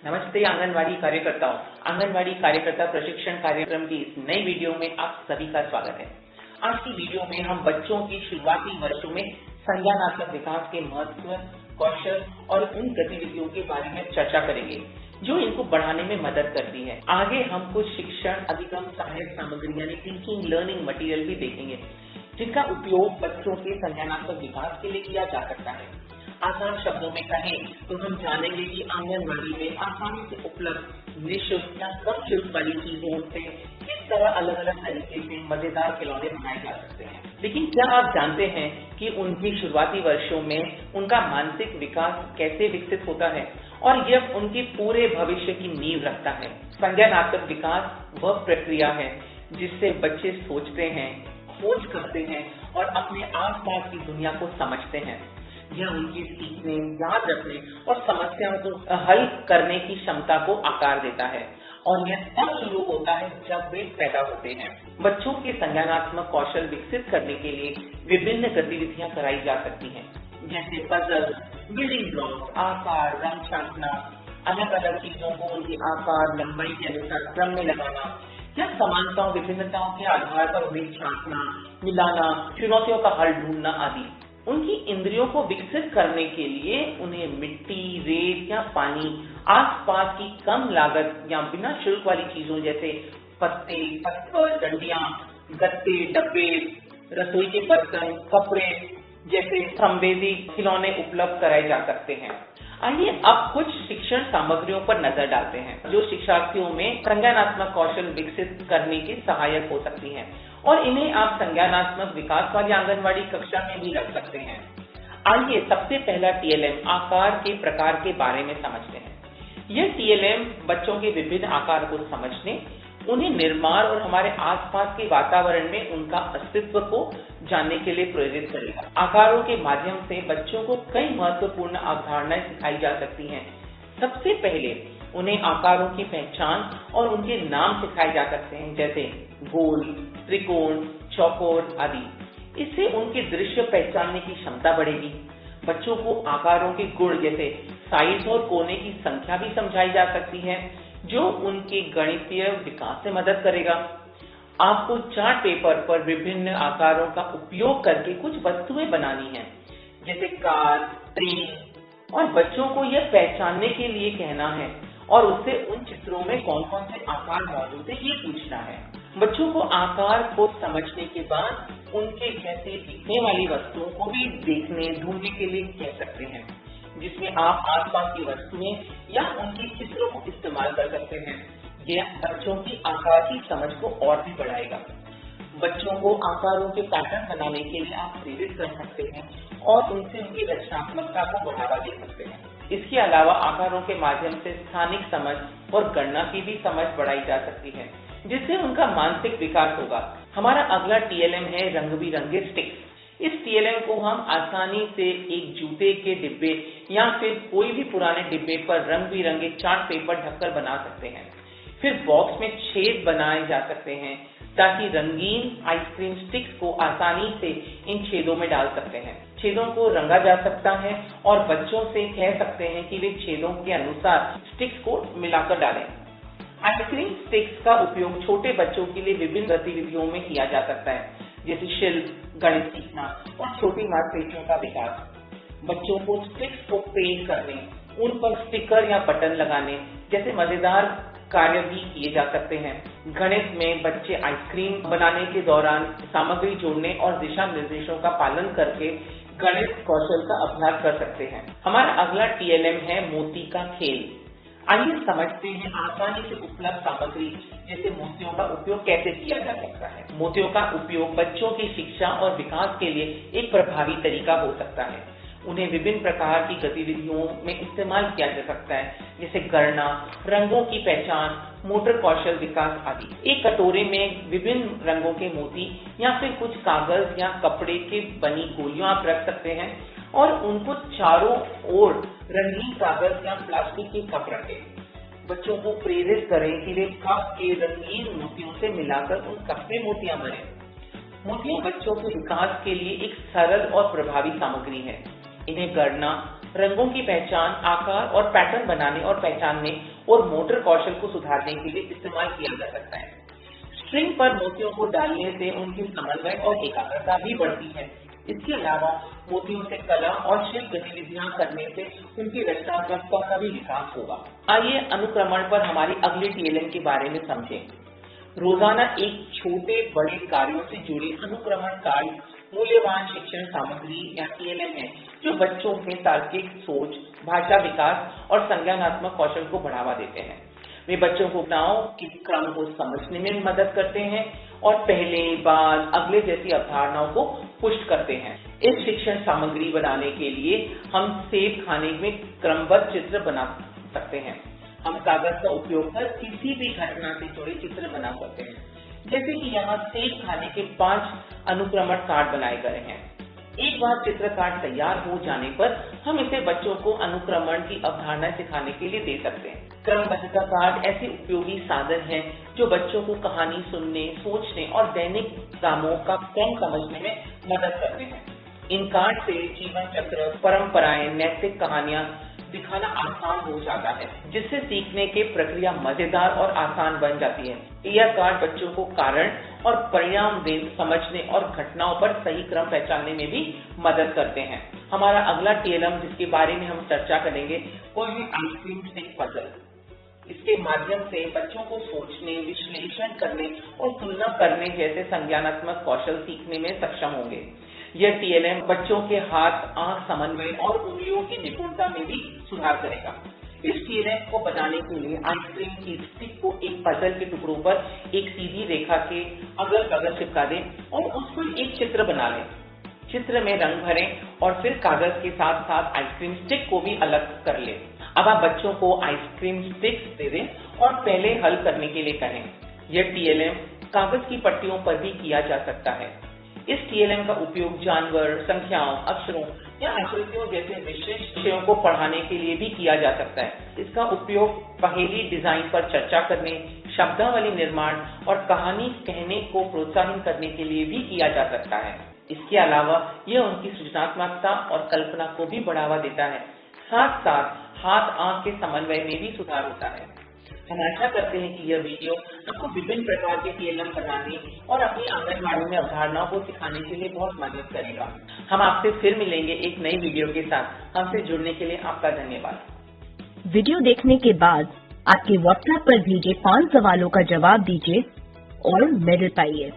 नमस्ते आंगनवाड़ी कार्यकर्ताओं। आंगनवाड़ी कार्यकर्ता प्रशिक्षण कार्यक्रम की इस नई वीडियो में आप सभी का स्वागत है। आज की वीडियो में हम बच्चों की शुरुआती वर्षों में संज्ञानात्मक विकास के महत्व, कौशल और उन गतिविधियों के बारे में चर्चा करेंगे जो इनको बढ़ाने में मदद करती है। आगे हम कुछ शिक्षण अधिगम सहायक सामग्री यानी टीचिंग लर्निंग मटेरियल भी देखेंगे जिनका उपयोग बच्चों के संज्ञानात्मक विकास के लिए किया जा सकता है। आसान शब्दों में कहें तो हम जानेंगे कि आंगनवाड़ी में आसानी से उपलब्ध निःशुल्क या कम शुल्क वाली चीजों से किस तरह अलग अलग तरीके से मजेदार खिलौने बनाए जा सकते हैं। लेकिन क्या आप जानते हैं कि उनकी शुरुआती वर्षों में उनका मानसिक विकास कैसे विकसित होता है और यह उनके पूरे भविष्य की नींव रखता है। संज्ञानात्मक विकास वह प्रक्रिया है जिससे बच्चे सोचते हैं, खोज करते हैं और अपने आसपास की दुनिया को समझते हैं। यह उनकी सीखने, याद रखने और समस्याओं को हल करने की क्षमता को आकार देता है और यह तब शुरू होता है जब वे पैदा होते हैं। बच्चों के संज्ञानात्मक कौशल विकसित करने के लिए विभिन्न गतिविधियां कराई जा सकती हैं, जैसे पजल, बिल्डिंग ब्लॉक, आकार, रंग छांटना, अलग अलग चीजों को उनके आकार लंबाई के अनुसार क्रम में लगाना या समानताओं विभिन्नताओं के आधार पर उन्हें छांटना, मिलाना, चुनौतियों का हल ढूंढना आदि। उनकी इंद्रियों को विकसित करने के लिए उन्हें मिट्टी, रेत या पानी, आसपास की कम लागत या बिना शुल्क वाली चीजों जैसे पत्ते, पत्थर, डंडियां, गत्ते, डब्बे, रसोई के बर्तन, कपड़े जैसे संवेदी खिलौने उपलब्ध कराए जा सकते हैं। आइए अब कुछ शिक्षण सामग्रियों पर नजर डालते हैं जो शिक्षार्थियों में संज्ञानात्मक कौशल विकसित करने के सहायक हो सकती हैं और इन्हें आप संज्ञानात्मक विकास वाली आंगनवाड़ी कक्षा में भी रख सकते हैं। आइए सबसे पहला TLM आकार के प्रकार के बारे में समझते हैं। यह TLM बच्चों के विभिन्न आकार को समझने, उन्हें निर्माण और हमारे आसपास के वातावरण में उनका अस्तित्व को जानने के लिए प्रेरित करेगा। आकारों के माध्यम से बच्चों को कई महत्वपूर्ण अवधारणाएं सिखाई जा सकती हैं। सबसे पहले उन्हें आकारों की पहचान और उनके नाम सिखाए जा सकते हैं, जैसे गोल, त्रिकोण, चौकोर आदि। इससे उनके दृश्य पहचानने की क्षमता बढ़ेगी। बच्चों को आकारों के गुण जैसे साइज और कोने की संख्या भी समझाई जा सकती है जो उनके गणितीय विकास में मदद करेगा। आपको चार्ट पेपर पर विभिन्न आकारों का उपयोग करके कुछ वस्तुएं बनानी है, जैसे कार, ट्रेन, और बच्चों को यह पहचानने के लिए कहना है और उससे उन चित्रों में कौन कौन से आकार मौजूद है ये पूछना है। बच्चों को आकार को समझने के बाद उनके जैसे दिखने वाली वस्तुओं को भी देखने, ढूंढने के लिए कह सकते हैं, जिसमें आप आसपास की वस्तुएं या उनके चित्रों को इस्तेमाल कर सकते हैं। यह बच्चों की आकार की समझ को और भी बढ़ाएगा। बच्चों को आकारों के पैटर्न बनाने के लिए आप प्रेरित कर सकते हैं और उनसे उनकी रचनात्मकता को बढ़ावा दे सकते हैं। इसके अलावा आकारों के माध्यम से स्थानिक समझ और गणना की भी समझ बढ़ाई जा सकती है, जिससे उनका मानसिक विकास होगा। हमारा अगला TLM है रंग बिरंगे स्टिक्स। इस TLM को हम आसानी से एक जूते के डिब्बे या फिर कोई भी पुराने डिब्बे पर रंग बिरंगे चार्ट पेपर ढककर बना सकते हैं। फिर बॉक्स में छेद बनाए जा सकते हैं ताकि रंगीन आइसक्रीम स्टिक्स को आसानी से इन छेदों में डाल सकते हैं। छेदों को रंगा जा सकता है और बच्चों से कह सकते हैं कि वे छेदों के अनुसार स्टिक्स को मिलाकर डालें। आइसक्रीम स्टिक्स का उपयोग छोटे बच्चों के लिए विभिन्न गतिविधियों में किया जा सकता है, जैसे शिल्प, गणित सीखना और छोटी मांसपेशियों का विकास। बच्चों को स्टिक्स को पेंट करने, उन पर स्टिकर या बटन लगाने जैसे मजेदार कार्य भी किए जा सकते हैं। गणित में बच्चे आइसक्रीम बनाने के दौरान सामग्री जोड़ने और दिशा निर्देशों का पालन करके गणित कौशल का अभ्यास कर सकते हैं। हमारा अगला TLM है मोती का खेल। आइए समझते हैं आसानी से उपलब्ध सामग्री जैसे मोतियों का उपयोग कैसे किया जा सकता है। मोतियों का उपयोग बच्चों की शिक्षा और विकास के लिए एक प्रभावी तरीका हो सकता है। उन्हें विभिन्न प्रकार की गतिविधियों में इस्तेमाल किया जा सकता है, जैसे गणना, रंगों की पहचान, मोटर कौशल विकास आदि। एक कटोरे में विभिन्न रंगों के मोती या फिर कुछ कागज या कपड़े के बनी गोलियां आप रख सकते हैं और उनको चारों ओर रंगीन कागज या प्लास्टिक के कप रखें। बच्चों को प्रेरित करें कि वे कप के रंगीन मोतियों से मिलाकर उन कप में मोतियां भरें। मोतियां बच्चों के विकास के लिए एक सरल और प्रभावी सामग्री है। इन्हें गढ़ना, रंगों की पहचान, आकार और पैटर्न बनाने और पहचानने और मोटर कौशल को सुधारने के लिए इस्तेमाल किया जा सकता है। स्ट्रिंग पर मोतियों को डालने से उनकी समन्वय और एकाग्रता भी बढ़ती है। इसके अलावा मोतियों से कला और शिल्प गतिविधियां करने से उनकी रचनात्मकता का भी विकास होगा। आइए अनुक्रमण पर हमारी अगली टीएलएम के बारे में समझें। रोजाना एक छोटे बड़े कार्यों से जुड़े अनुक्रमण कार्य मूल्यवान शिक्षण सामग्री या टीएलएम है, जो बच्चों में तार्किक सोच, भाषा विकास और संज्ञानात्मक कौशल को बढ़ावा देते हैं। वे बच्चों को घटनाओं के क्रम को समझने में मदद करते हैं और पहले, बाद, अगले जैसी अवधारणाओं को पुष्ट करते हैं। इस शिक्षण सामग्री बनाने के लिए हम सेब खाने में क्रमबद्ध चित्र बना सकते हैं। हम कागज का उपयोग कर किसी भी घटना से जुड़े चित्र बना सकते हैं, जैसे कि यहाँ सेब खाने के 5 अनुक्रमण कार्ड बनाए गए हैं। एक बार चित्र कार्ड तैयार हो जाने पर हम इसे बच्चों को अनुक्रमण की अवधारणा सिखाने के लिए दे सकते हैं। क्रमबद्धता कार्ड ऐसे उपयोगी साधन हैं जो बच्चों को कहानी सुनने, सोचने और दैनिक कामों का क्रम समझने में मदद करते हैं। इन कार्ड से जीवन चक्र, परंपराएं, नैतिक कहानियां दिखाना आसान हो जाता है, जिससे सीखने की प्रक्रिया मजेदार और आसान बन जाती है। यह कार्ड बच्चों को कारण और परिणाम समझने और घटनाओं पर सही क्रम पहचानने में भी मदद करते हैं। हमारा अगला टीएलएम जिसके बारे में हम चर्चा करेंगे वो है आइसक्रीम स्टिक पजल। इसके माध्यम से बच्चों को सोचने, विश्लेषण करने और तुलना करने जैसे संज्ञानात्मक कौशल सीखने में सक्षम होंगे। यह टीएलएम बच्चों के हाथ आंख समन्वय और उंगलियों की निपुणता में भी सुधार करेगा। इस टीएलएम को बनाने के लिए आइसक्रीम की स्टिक को एक पजल के टुकड़ों पर एक सीधी रेखा के अगल बगल चिपका दें और उस पर एक चित्र बना लें। चित्र में रंग भरें और फिर कागज के साथ साथ आइसक्रीम स्टिक को भी अलग कर लें। अब आप बच्चों को आइसक्रीम स्टिक्स दे दें और पहले हल करने के लिए कहें। यह टीएलएम कागज की पट्टियों पर भी किया जा सकता है। इस टीएलएम का उपयोग जानवर, संख्याओं, अक्षरों या आकृतियों जैसे विशिष्ट विषयों को पढ़ाने के लिए भी किया जा सकता है। इसका उपयोग पहेली डिजाइन पर चर्चा करने, शब्दावली निर्माण और कहानी कहने को प्रोत्साहित करने के लिए भी किया जा सकता है। इसके अलावा यह उनकी सृजनात्मकता और कल्पना को भी बढ़ावा देता है। साथ साथ हाथ आंख के समन्वय में भी सुधार होता है। हम आशा करते हैं कि यह वीडियो आपको विभिन्न प्रकार के टीएलएम बनाने और अपनी आंगनबाड़ी में अवधारणाओं को सिखाने के लिए बहुत मदद करेगा। हम आपसे फिर मिलेंगे एक नई वीडियो के साथ। हमसे जुड़ने के लिए आपका धन्यवाद। वीडियो देखने के बाद आपके व्हाट्सएप पर भेजे 5 सवालों का जवाब दीजिए और मेडल पाइए।